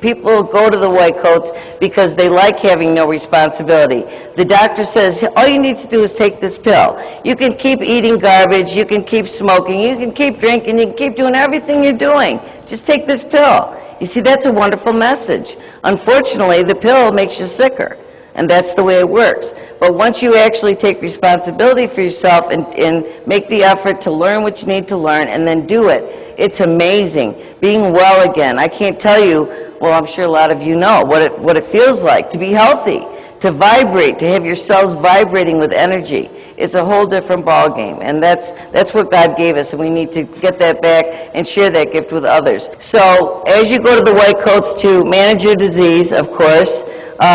People go to the white coats because they like having no responsibility. The doctor says, all you need to do is take this pill. You can keep eating garbage, you can keep smoking, you can keep drinking, you can keep doing everything you're doing. Just take this pill. You see, that's a wonderful message. Unfortunately, the pill makes you sicker, and that's the way it works. But once you actually take responsibility for yourself and make the effort to learn what you need to learn and then do it, it's amazing. Being well again, I can't tell you, well, I'm sure a lot of you know what it feels like to be healthy, to vibrate, to have your cells vibrating with energy. It's a whole different ballgame, and that's what God gave us, and we need to get that back and share that gift with others. So as you go to the white coats to manage your disease, of course,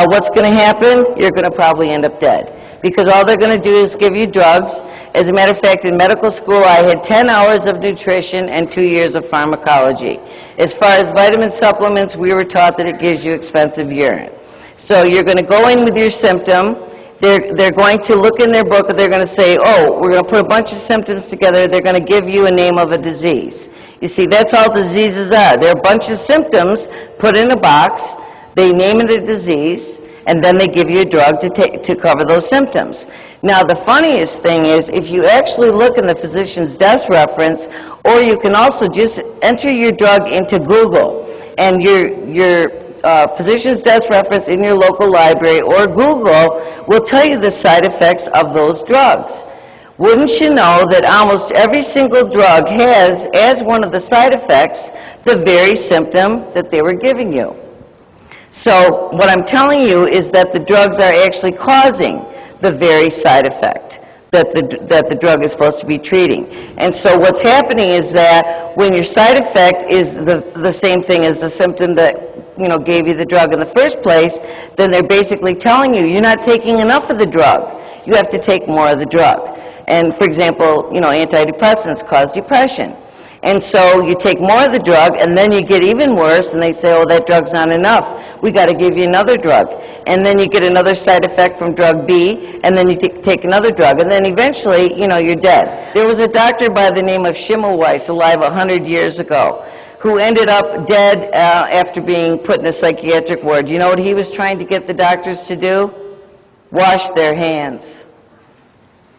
what's going to happen? You're going to probably end up dead, because all they're going to do is give you drugs. As a matter of fact, in medical school, I had 10 hours of nutrition and 2 years of pharmacology. As far as vitamin supplements, we were taught that it gives you expensive urine. So you're going to go in with your symptom. They're going to look in their book, and they're going to say, oh, we're going to put a bunch of symptoms together. They're going to give you a name of a disease. You see, that's all diseases are. They're a bunch of symptoms put in a box. They name it a disease, and then they give you a drug to cover those symptoms. Now, the funniest thing is, if you actually look in the physician's desk reference, or you can also just enter your drug into Google, and your physician's desk reference in your local library or Google will tell you the side effects of those drugs. Wouldn't you know that almost every single drug has, as one of the side effects, the very symptom that they were giving you? So what I'm telling you is that the drugs are actually causing the very side effect that the drug is supposed to be treating. And so what's happening is that when your side effect is the same thing as the symptom that gave you the drug in the first place, then they're basically telling you you're not taking enough of the drug. You have to take more of the drug. And for example, antidepressants cause depression. And so you take more of the drug, and then you get even worse, and they say, oh, that drug's not enough. We got to give you another drug. And then you get another side effect from drug B, and then you take another drug, and then eventually, you're dead. There was a doctor by the name of Schimmelweiss, alive 100 years ago, who ended up dead after being put in a psychiatric ward. You know what he was trying to get the doctors to do? Wash their hands.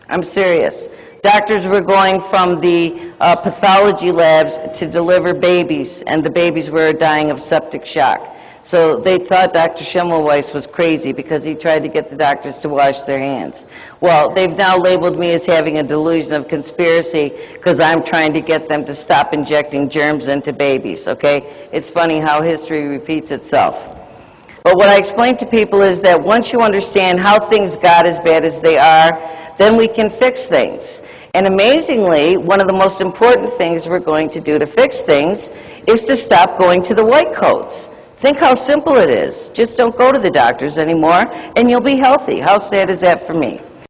I'm serious. Doctors were going from the pathology labs to deliver babies, and the babies were dying of septic shock. So they thought Dr. Schimmelweiss was crazy because he tried to get the doctors to wash their hands. Well, they've now labeled me as having a delusion of conspiracy because I'm trying to get them to stop injecting germs into babies, okay? It's funny how history repeats itself. But what I explain to people is that once you understand how things got as bad as they are, then we can fix things. And amazingly, one of the most important things we're going to do to fix things is to stop going to the white coats. Think how simple it is. Just don't go to the doctors anymore, and you'll be healthy. How sad is that for me?